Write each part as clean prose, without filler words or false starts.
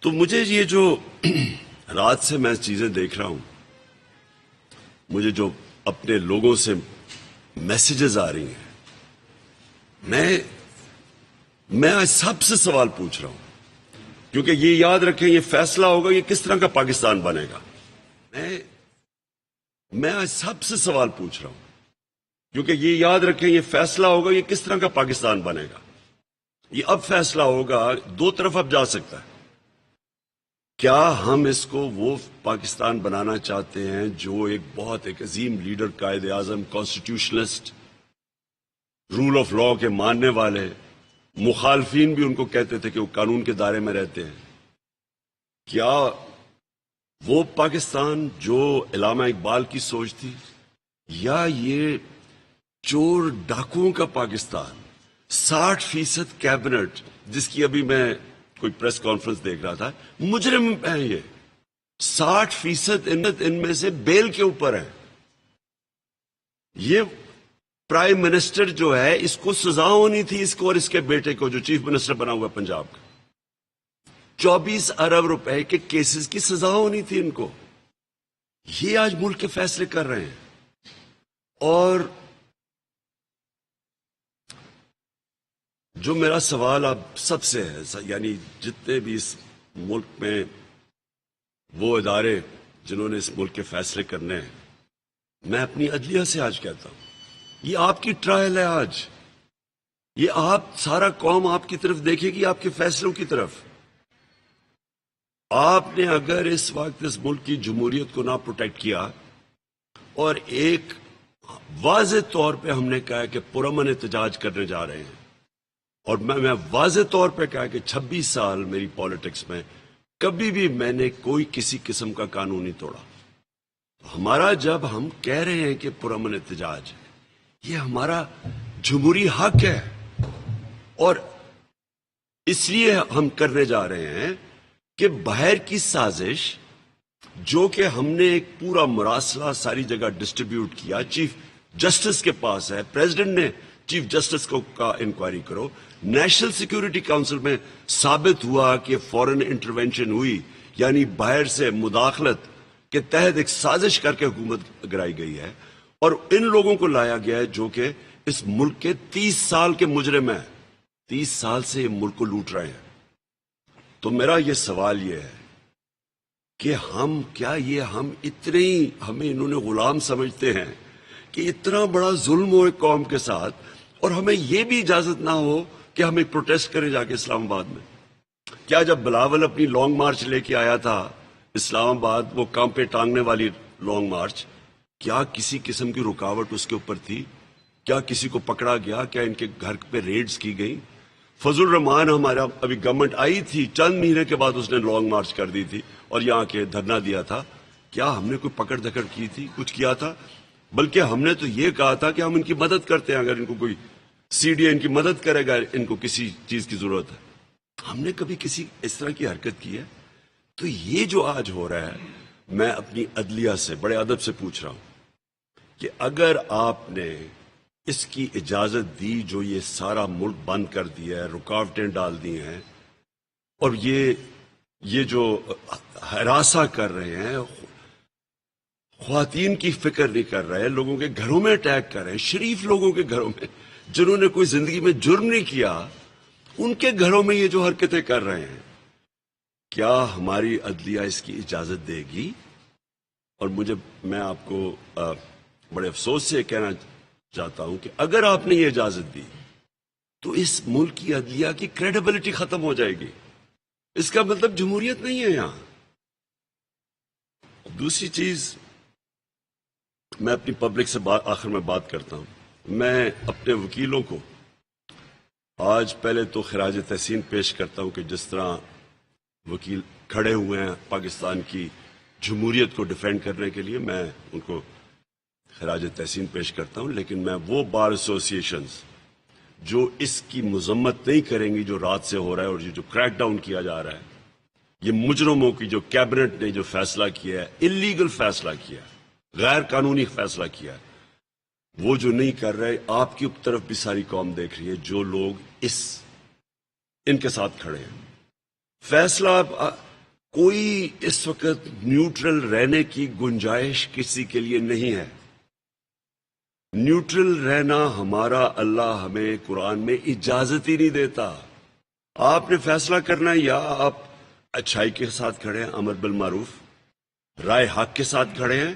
تو مجھے یہ جو رات سے میں چیزیں دیکھ رہا ہوں، مجھے جو اپنے لوگوں سے میسیجز آ رہی ہیں، میں آج سب سے سوال پوچھ رہا ہوں، کیونکہ یہ یاد رکھیں یہ فیصلہ ہوگا یہ کس طرح کا پاکستان بنے گا۔ میں آج سب سے سوال پوچھ رہا ہوں، کیونکہ یہ یاد رکھیں یہ فیصلہ ہوگا یہ کس طرح کا پاکستان بنے گا۔ یہ اب فیصلہ ہوگا، دو طرف اب جا سکتا ہے۔ کیا ہم اس کو وہ پاکستان بنانا چاہتے ہیں جو ایک عظیم leader, Quaid Azam, کانسٹیٹیوشنلسٹ، role of law کے ماننے والے، مخالفین بھی ان کو کہتے تھے کہ وہ قانون کے دائرے میں رہتے ہیں؟ کیا وہ پاکستان جو علامہ اقبال کی سوچ تھی، یا یہ چور ڈاکوؤں کا پاکستان، 60% کیبنٹ جس کی ابھی میں کوئی پریس کانفرنس دیکھ رہا تھا، مجرم ہیں یہ، 60% ان میں سے بیل کے اوپر ہیں۔ یہ پرائم منسٹر جو ہے اس کو سزا ہونی تھی، اس کو اور اس کے بیٹے کو جو چیف منسٹر بنا ہوا پنجاب کا، 24 ارب روپے کے کیسز کی سزا ہونی تھی ان کو۔ یہ آج ملک کے فیصلے کر رہے ہیں۔ اور جو میرا سوال اب سب سے ہے، یعنی جتنے بھی اس ملک میں وہ ادارے جنہوں نے اس ملک کے فیصلے کرنے ہیں، میں اپنی عدلیہ سے آج کہتا ہوں، یہ آپ کی ٹرائل ہے آج، یہ آپ سارا قوم آپ کی طرف دیکھے گی، آپ کے فیصلوں کی طرف۔ آپ نے اگر اس وقت اس ملک کی جمہوریت کو نہ پروٹیکٹ کیا، اور ایک واضح طور پہ ہم نے کہا کہ پرامن احتجاج کرنے جا رہے ہیں، اور میں واضح طور پہ کہا کہ 26 سال میری پالیٹکس میں کبھی بھی میں نے کوئی کسی قسم کا قانون نہیں توڑا۔ ہمارا جب ہم کہہ رہے ہیں کہ پرامن احتجاج، یہ ہمارا جمہوری حق ہے، اور اس لیے ہم کرنے جا رہے ہیں کہ باہر کی سازش جو کہ ہم نے ایک پورا مراسلہ ساری جگہ ڈسٹریبیوٹ کیا، چیف جسٹس کے پاس ہے، پریزیڈنٹ نے چیف جسٹس کو کہا انکوائری کرو، نیشنل سیکیورٹی کونسل میں ثابت ہوا کہ فورن انٹرونشن ہوئی، یعنی باہر سے مداخلت کے تحت ایک سازش کر کے حکومت گرائی گئی ہے، اور ان لوگوں کو لایا گیا ہے جو کہ اس ملک کے 30 سال کے مجرم ہیں، 30 سال سے یہ ملک کو لوٹ رہے ہیں۔ تو میرا یہ سوال یہ ہے کہ ہم ہمیں انہوں نے غلام سمجھتے ہیں کہ اتنا بڑا ظلم ہو ایک قوم کے ساتھ، اور ہمیں یہ بھی اجازت نہ ہو کہ ہم ایک پروٹیسٹ کریں جا کے اسلام آباد میں؟ کیا جب بلاول اپنی لانگ مارچ لے کے آیا تھا اسلام آباد، وہ کام پہ ٹانگنے والی لانگ مارچ، کیا کسی قسم کی رکاوٹ اس کے اوپر تھی؟ کیا کسی کو پکڑا گیا؟ کیا ان کے گھر پہ ریڈز کی گئی؟ فضل الرحمان ہمارا ابھی گورنمنٹ آئی تھی، چند مہینے کے بعد اس نے لانگ مارچ کر دی تھی اور یہاں کے دھرنا دیا تھا۔ کیا ہم نے کوئی پکڑ دھکڑ کی تھی، کچھ کیا تھا؟ بلکہ ہم نے تو یہ کہا تھا کہ ہم ان کی مدد کرتے ہیں، اگر ان کو کوئی سی ڈی اے ان کی مدد کرے گا، ان کو کسی چیز کی ضرورت ہے۔ ہم نے کبھی کسی اس طرح کی حرکت کی ہے؟ تو یہ جو آج ہو رہا ہے، میں اپنی عدلیہ سے بڑے ادب سے پوچھ رہا ہوں کہ اگر آپ نے اس کی اجازت دی، جو یہ سارا ملک بند کر دیا ہے، رکاوٹیں ڈال دی ہیں، اور یہ جو ہراساں کر رہے ہیں، خواتین کی فکر نہیں کر رہے، لوگوں کے گھروں میں اٹیک کر رہے ہیں، شریف لوگوں کے گھروں میں جنہوں نے کوئی زندگی میں جرم نہیں کیا، ان کے گھروں میں یہ جو حرکتیں کر رہے ہیں، کیا ہماری عدلیہ اس کی اجازت دے گی؟ اور میں آپ کو بڑے افسوس سے کہنا چاہتا ہوں کہ اگر آپ نے یہ اجازت دی تو اس ملک کی عدلیہ کی کریڈیبلٹی ختم ہو جائے گی۔ اس کا مطلب جمہوریت نہیں ہے یہاں۔ دوسری چیز، میں اپنی پبلک سے آخر میں بات کرتا ہوں، میں اپنے وکیلوں کو آج پہلے تو خراج تحسین پیش کرتا ہوں کہ جس طرح وکیل کھڑے ہوئے ہیں پاکستان کی جمہوریت کو ڈیفینڈ کرنے کے لیے، میں ان کو خراج تحسین پیش کرتا ہوں، لیکن میں وہ بار ایسوسیشنز جو اس کی مذمت نہیں کریں گی جو رات سے ہو رہا ہے، اور یہ جو کریک ڈاؤن کیا جا رہا ہے، یہ مجرموں کی جو کیبنٹ نے جو فیصلہ کیا ہے، انلیگل فیصلہ کیا ہے، غیر قانونی فیصلہ کیا ہے، وہ جو نہیں کر رہے، آپ کی طرف بھی ساری قوم دیکھ رہی ہے، جو لوگ ان کے ساتھ کھڑے ہیں۔ فیصلہ کوئی اس وقت نیوٹرل رہنے کی گنجائش کسی کے لیے نہیں ہے. نیوٹرل رہنا ہمارا اللہ ہمیں قرآن میں اجازت ہی نہیں دیتا. آپ نے فیصلہ کرنا ہے، یا آپ اچھائی کے ساتھ کھڑے ہیں، امر بالمعروف، رائے حق کے ساتھ کھڑے ہیں،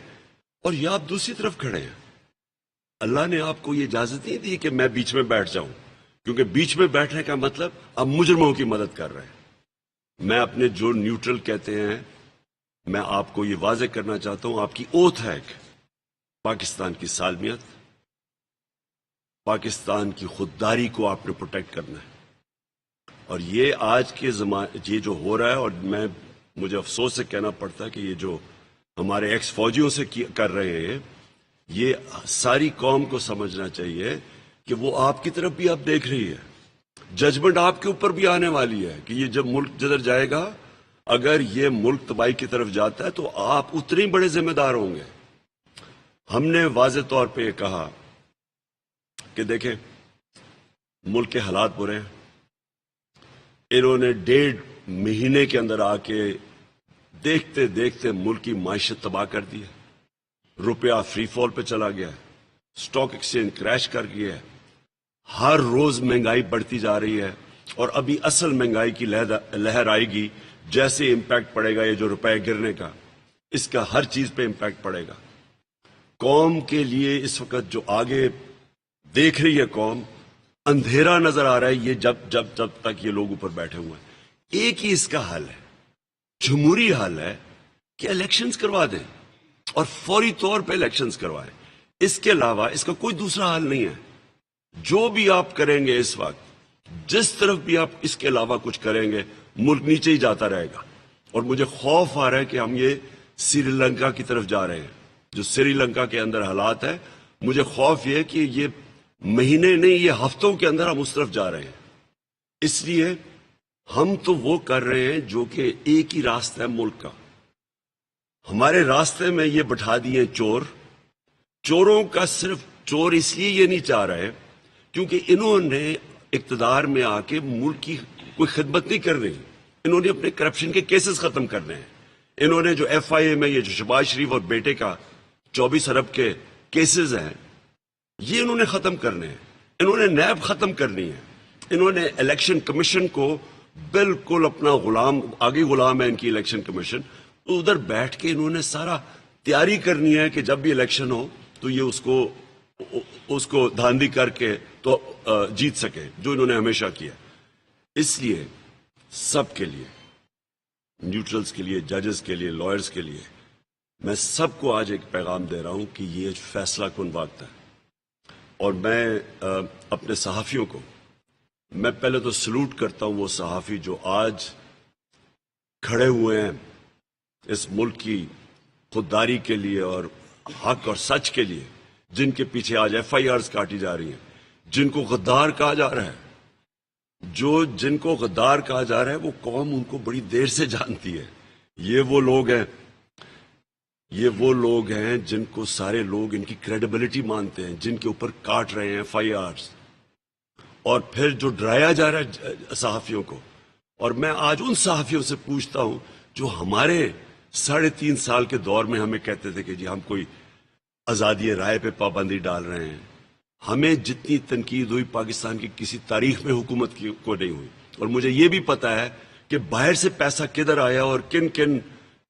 اور یا آپ دوسری طرف کھڑے ہیں. اللہ نے آپ کو یہ اجازت نہیں دی کہ میں بیچ میں بیٹھ جاؤں، کیونکہ بیچ میں بیٹھنے کا مطلب آپ مجرموں کی مدد کر رہے ہیں. میں اپنے جو نیوٹرل کہتے ہیں، میں آپ کو یہ واضح کرنا چاہتا ہوں، آپ کی اوتھ ہے کہ پاکستان کی سالمیت، پاکستان کی خودداری کو آپ نے پروٹیکٹ کرنا ہے. اور یہ آج کے زمانے یہ جو ہو رہا ہے، اور مجھے افسوس سے کہنا پڑتا ہے کہ یہ جو ہمارے ایکس فوجیوں سے کر رہے ہیں، یہ ساری قوم کو سمجھنا چاہیے کہ وہ آپ کی طرف بھی اب دیکھ رہی ہے. ججمنٹ آپ کے اوپر بھی آنے والی ہے کہ یہ جب ملک جدھر جائے گا، اگر یہ ملک تباہی کی طرف جاتا ہے تو آپ اتنے بڑے ذمہ دار ہوں گے. ہم نے واضح طور پہ یہ کہا کہ دیکھیں ملک کے حالات برے ہیں. انہوں نے 1.5 مہینے کے اندر آ کے دیکھتے دیکھتے ملک کی معیشت تباہ کر دی ہے. روپیہ فری فال پہ چلا گیا ہے، سٹاک ایکسچینج کریش کر گیا ہے، ہر روز مہنگائی بڑھتی جا رہی ہے. اور ابھی اصل مہنگائی کی لہر آئے گی، جیسے امپیکٹ پڑے گا یہ جو روپے گرنے کا، اس کا ہر چیز پہ امپیکٹ پڑے گا. قوم کے لیے اس وقت جو آگے دیکھ رہی ہے قوم، اندھیرا نظر آ رہا ہے. یہ جب تک یہ لوگ اوپر بیٹھے ہوئے ہیں، ایک ہی اس کا حل ہے، جمہوری حل ہے کہ الیکشنز کروا دیں اور فوری طور پہ الیکشنز کروائیں. اس کے علاوہ اس کا کوئی دوسرا حل نہیں ہے. جو بھی آپ کریں گے اس وقت، جس طرف بھی آپ اس کے علاوہ کچھ کریں گے، ملک نیچے ہی جاتا رہے گا. اور مجھے خوف آ رہا ہے کہ ہم یہ سری لنکا کی طرف جا رہے ہیں. جو سری لنکا کے اندر حالات ہے، مجھے خوف یہ ہے کہ یہ مہینے نہیں، یہ ہفتوں کے اندر ہم اس طرف جا رہے ہیں. اس لیے ہم تو وہ کر رہے ہیں جو کہ ایک ہی راستہ ہے ملک کا. ہمارے راستے میں یہ بٹھا دیے چور. چوروں کا صرف چور اس لیے یہ نہیں چاہ رہے کیونکہ انہوں نے اقتدار میں آ کے ملک کی کوئی خدمت نہیں کر رہی. انہوں نے اپنے کرپشن کے کیسز ختم کرنے ہیں. انہوں نے جو ایف آئی اے میں یہ جو شہباز شریف اور بیٹے کا 24 ارب کے کیسز ہیں، یہ انہوں نے ختم کرنے ہیں. انہوں نے نیب ختم کرنی ہے. انہوں نے الیکشن کمیشن کو بالکل اپنا غلام، آگے غلام ہے ان کی الیکشن کمیشن. ادھر بیٹھ کے انہوں نے سارا تیاری کرنی ہے کہ جب بھی الیکشن ہو تو یہ اس کو دھاندلی کر کے تو جیت سکے، جو انہوں نے ہمیشہ کیا. اس لیے سب کے لیے، نیوٹرلز کے لیے، ججز کے لیے، لائرز کے لیے، میں سب کو آج ایک پیغام دے رہا ہوں کہ یہ فیصلہ کن وقت ہے. اور میں اپنے صحافیوں کو، میں پہلے تو سلوٹ کرتا ہوں وہ صحافی جو آج کھڑے ہوئے ہیں اس ملک کی خودداری کے لیے اور حق اور سچ کے لیے، جن کے پیچھے آج ایف آئی آرز کاٹی جا رہی ہیں، جن کو غدار کہا جا رہا ہے. جن کو غدار کہا جا رہا ہے وہ قوم ان کو بڑی دیر سے جانتی ہے. یہ وہ لوگ ہیں جن کو سارے لوگ ان کی کریڈیبلٹی مانتے ہیں، جن کے اوپر کاٹ رہے ہیں ایف آئی آرز، اور پھر جو ڈرایا جا رہا ہے صحافیوں کو. اور میں آج ان صحافیوں سے پوچھتا ہوں جو ہمارے 3.5 سال کے دور میں ہمیں کہتے تھے کہ جی ہم کوئی آزادی رائے پہ پابندی ڈال رہے ہیں. ہمیں جتنی تنقید ہوئی پاکستان کی کسی تاریخ میں حکومت کو نہیں ہوئی. اور مجھے یہ بھی پتا ہے کہ باہر سے پیسہ کدھر آیا اور کن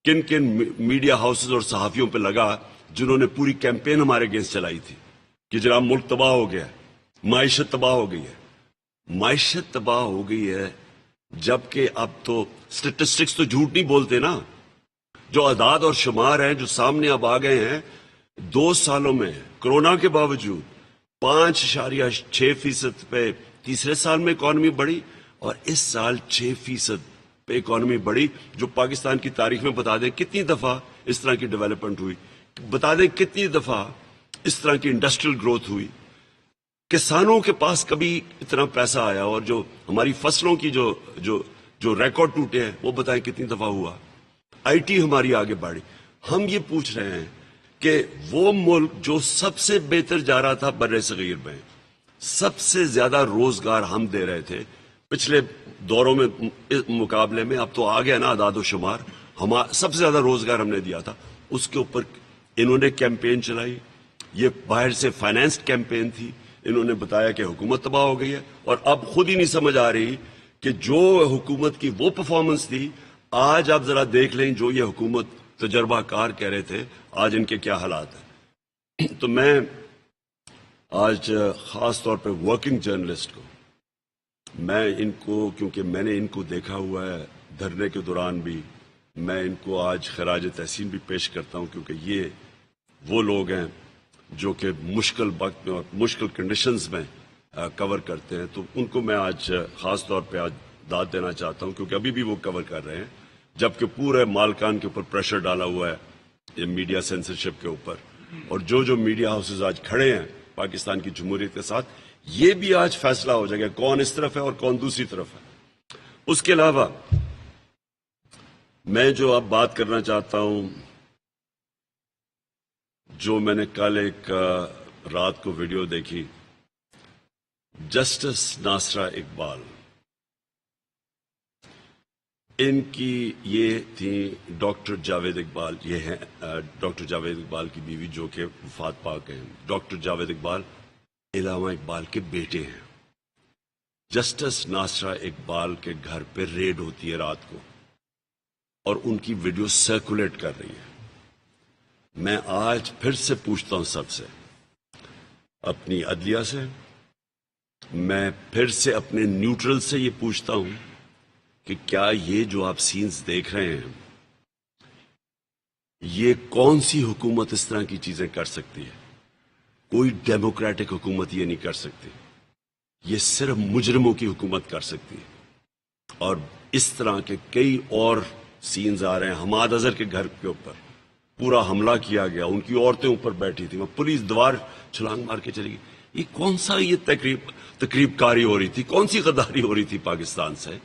کن میڈیا ہاؤسز اور صحافیوں پہ لگا جنہوں نے پوری کیمپین ہمارے اگینسٹ چلائی تھی کہ جناب ملک تباہ ہو گیا، معیشت تباہ ہو گئی ہے. معیشت تباہ ہو گئی ہے جبکہ اب تو سٹیٹسٹکس تو جھوٹ نہیں بولتے نا. جو اعداد اور شمار ہیں جو سامنے اب آ گئے ہیں، 2 سالوں میں کرونا کے باوجود 5.6% پہ تیسرے سال میں اکانومی بڑھی، اور اس سال 6% پہ اکانومی بڑھی. جو پاکستان کی تاریخ میں بتا دیں کتنی دفعہ اس طرح کی ڈیولپمنٹ ہوئی، بتا دیں کتنی دفعہ اس طرح کی انڈسٹریل گروتھ ہوئی. کسانوں کے پاس کبھی اتنا پیسہ آیا، اور جو ہماری فصلوں کی جو ریکارڈ ٹوٹے ہیں وہ بتائیں کتنی دفعہ ہوا. آئی ٹی ہماری آگے بڑھی. ہم یہ پوچھ رہے ہیں کہ وہ ملک جو سب سے بہتر جا رہا تھا بر صغیر میں، سب سے زیادہ روزگار ہم دے رہے تھے پچھلے دوروں میں مقابلے میں اب تو آ گیا نا اعداد و شمار. سب سے زیادہ روزگار ہم نے دیا تھا. اس کے اوپر انہوں نے کیمپین چلائی. یہ باہر سے فائنانسڈ کیمپین تھی. انہوں نے بتایا کہ حکومت تباہ ہو گئی ہے, اور اب خود ہی نہیں سمجھ آ رہی کہ جو حکومت کی وہ پرفارمنس تھی, آج آپ ذرا دیکھ لیں جو یہ حکومت تجربہ کار کہہ رہے تھے, آج ان کے کیا حالات ہیں. تو میں آج خاص طور پہ ورکنگ جرنلسٹ کو, میں ان کو, کیونکہ میں نے ان کو دیکھا ہوا ہے دھرنے کے دوران بھی, میں ان کو آج خراج تحسین بھی پیش کرتا ہوں, کیونکہ یہ وہ لوگ ہیں جو کہ مشکل وقت میں اور مشکل کنڈیشنز میں کور کرتے ہیں. تو ان کو میں آج خاص طور پہ آج داد دینا چاہتا ہوں, کیونکہ ابھی بھی وہ کور کر رہے ہیں, جبکہ پورے مالکان کے اوپر پریشر ڈالا ہوا ہے یہ میڈیا سینسرشپ کے اوپر. اور جو میڈیا ہاؤسز آج کھڑے ہیں پاکستان کی جمہوریت کے ساتھ, یہ بھی آج فیصلہ ہو جائے گا کون اس طرف ہے اور کون دوسری طرف ہے. اس کے علاوہ میں جو اب بات کرنا چاہتا ہوں, جو میں نے کل ایک رات کو ویڈیو دیکھی, جسٹس ناصرہ اقبال, ان کی یہ تھی ڈاکٹر جاوید اقبال, یہ ہیں ڈاکٹر جاوید اقبال کی بیوی جو کہ وفات پا گئے ہیں. ڈاکٹر جاوید اقبال علامہ اقبال کے بیٹے ہیں. جسٹس ناصرہ اقبال کے گھر پہ ریڈ ہوتی ہے رات کو, اور ان کی ویڈیو سرکولیٹ کر رہی ہے. میں آج پھر سے پوچھتا ہوں سب سے, اپنی عدلیہ سے, میں پھر سے اپنے نیوٹرل سے یہ پوچھتا ہوں کہ کیا یہ جو آپ سینز دیکھ رہے ہیں, یہ کون سی حکومت اس طرح کی چیزیں کر سکتی ہے؟ کوئی ڈیموکریٹک حکومت یہ نہیں کر سکتی. یہ صرف مجرموں کی حکومت کر سکتی ہے. اور اس طرح کے کئی اور سینز آ رہے ہیں. حماد اظہر کے گھر کے اوپر پورا حملہ کیا گیا, ان کی عورتیں اوپر بیٹھی تھیں, وہ پولیس دیوار چھلانگ مار کے چلی گئی. یہ کون سا یہ تقریب کاری ہو رہی تھی, کون سی غداری ہو رہی تھی پاکستان سے؟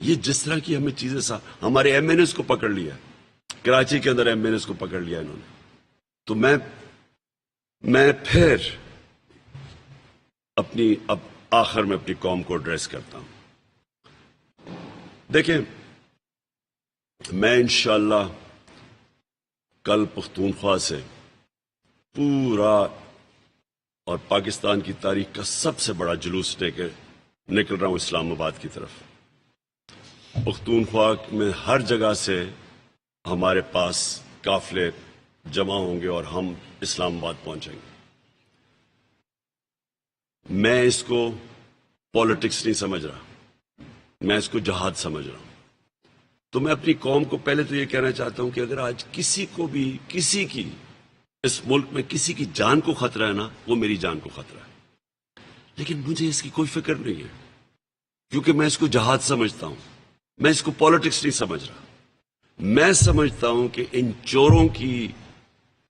یہ جس طرح کی ہمیں چیزیں ہمارے ایم این ایس کو پکڑ لیا, کراچی کے اندر ایم این ایس کو پکڑ لیا انہوں نے. تو میں پھر اب آخر میں اپنی قوم کو ایڈریس کرتا ہوں. دیکھیں, میں انشاءاللہ کل پختونخوا سے پورا اور پاکستان کی تاریخ کا سب سے بڑا جلوس لے کے نکل رہا ہوں اسلام آباد کی طرف. پختونخوا میں ہر جگہ سے ہمارے پاس قافلے جمع ہوں گے اور ہم اسلام آباد پہنچیں گے. میں اس کو پالیٹکس نہیں سمجھ رہا, میں اس کو جہاد سمجھ رہا ہوں. تو میں اپنی قوم کو پہلے تو یہ کہنا چاہتا ہوں کہ اگر آج کسی کو بھی کسی کی اس ملک میں کسی کی جان کو خطرہ ہے نا, وہ میری جان کو خطرہ ہے. لیکن مجھے اس کی کوئی فکر نہیں ہے, کیونکہ میں اس کو جہاد سمجھتا ہوں, میں اس کو پالیٹکس نہیں سمجھ رہا. میں سمجھتا ہوں کہ ان چوروں کی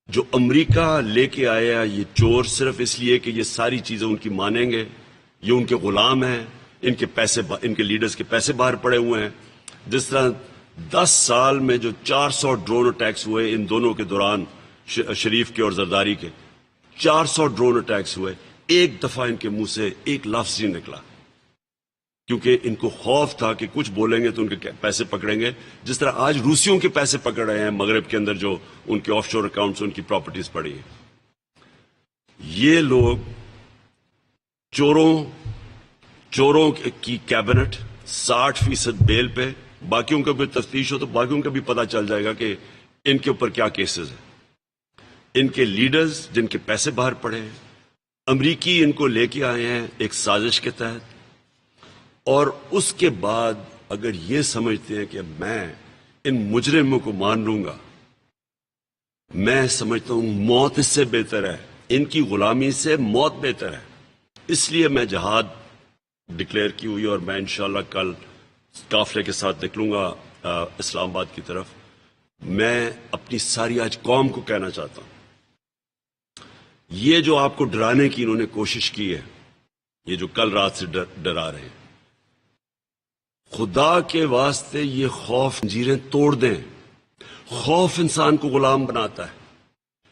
جو امریکہ لے کے آیا, یہ چور صرف اس لیے کہ یہ ساری چیزیں ان کی مانیں گے, یہ ان کے غلام ہیں, ان کے لیڈرز کے پیسے باہر پڑے ہوئے ہیں. جس طرح 10 سال میں جو 400 ڈرون اٹیکس ہوئے ان دونوں کے دوران, شریف کے اور زرداری کے 400 ڈرون اٹیکس ہوئے, ایک دفعہ ان کے منہ سے ایک لفظ نہیں نکلا, کیونکہ ان کو خوف تھا کہ کچھ بولیں گے تو ان کے پیسے پکڑیں گے. جس طرح آج روسیوں کے پیسے پکڑ رہے ہیں مغرب کے اندر, جو ان کے آف شور اکاؤنٹس, ان کی پراپرٹیز پڑی ہیں. یہ لوگ چوروں کی کیبنٹ 60% بیل پہ, باقیوں کا بھی تفتیش ہو تو باقیوں کا بھی پتہ چل جائے گا کہ ان کے اوپر کیا کیسز ہیں. ان کے لیڈرز جن کے پیسے باہر پڑے ہیں, امریکی ان کو لے کے آئے ہیں ایک سازش کے تحت. اور اس کے بعد اگر یہ سمجھتے ہیں کہ میں ان مجرموں کو مان لوں گا, میں سمجھتا ہوں موت اس سے بہتر ہے, ان کی غلامی سے موت بہتر ہے. اس لیے میں جہاد ڈکلیئر کی ہوئی, اور میں انشاءاللہ کل قافلے کے ساتھ نکلوں گا اسلام آباد کی طرف. میں اپنی ساری آج قوم کو کہنا چاہتا ہوں, یہ جو آپ کو ڈرانے کی انہوں نے کوشش کی ہے, یہ جو کل رات سے ڈرا رہے ہیں, خدا کے واسطے یہ خوف زنجیریں توڑ دیں. خوف انسان کو غلام بناتا ہے.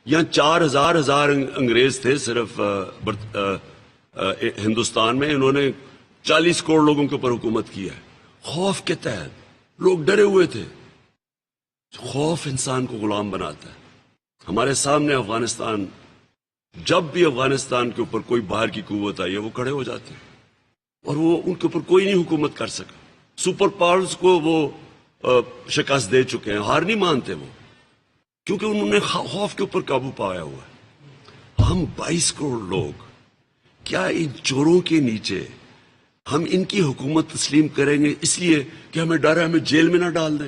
یہاں 4,000 انگریز تھے صرف ہندوستان میں, انہوں نے 40 کروڑ لوگوں کے اوپر حکومت کی ہے. خوف کے تحت لوگ ڈرے ہوئے تھے. خوف انسان کو غلام بناتا ہے. ہمارے سامنے افغانستان، جب بھی افغانستان کے اوپر کوئی باہر کی قوت آئی ہے وہ کھڑے ہو جاتے ہیں، اور وہ ان کے اوپر کوئی نہیں حکومت کر سکا. سپر پاورز کو وہ شکست دے چکے ہیں، ہار نہیں مانتے وہ، کیونکہ انہوں نے خوف کے اوپر قابو پایا ہوا ہے. ہم 22 کروڑ لوگ کیا ان چوروں کے نیچے ہم ان کی حکومت تسلیم کریں گے اس لیے کہ ہمیں ڈر ہے ہمیں جیل میں نہ ڈال دیں؟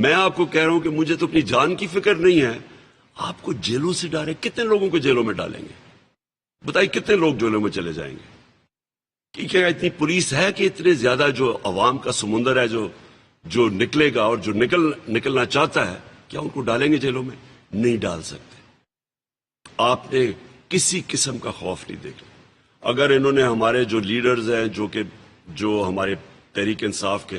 میں آپ کو کہہ رہا ہوں کہ مجھے تو اپنی جان کی فکر نہیں ہے، آپ کو جیلوں سے ڈر ہے. کتنے لوگوں کو جیلوں میں ڈالیں گے؟ بتائیے کتنے لوگ جیلوں میں چلے جائیں گے؟ کیا اتنی پولیس ہے کہ اتنے زیادہ جو عوام کا سمندر ہے جو نکلے گا اور جو نکلنا چاہتا ہے، کیا ان کو ڈالیں گے جیلوں میں؟ نہیں ڈال سکتے. آپ نے کسی قسم کا خوف نہیں دیکھا. اگر انہوں نے ہمارے جو لیڈرز ہیں جو ہمارے تحریک انصاف کے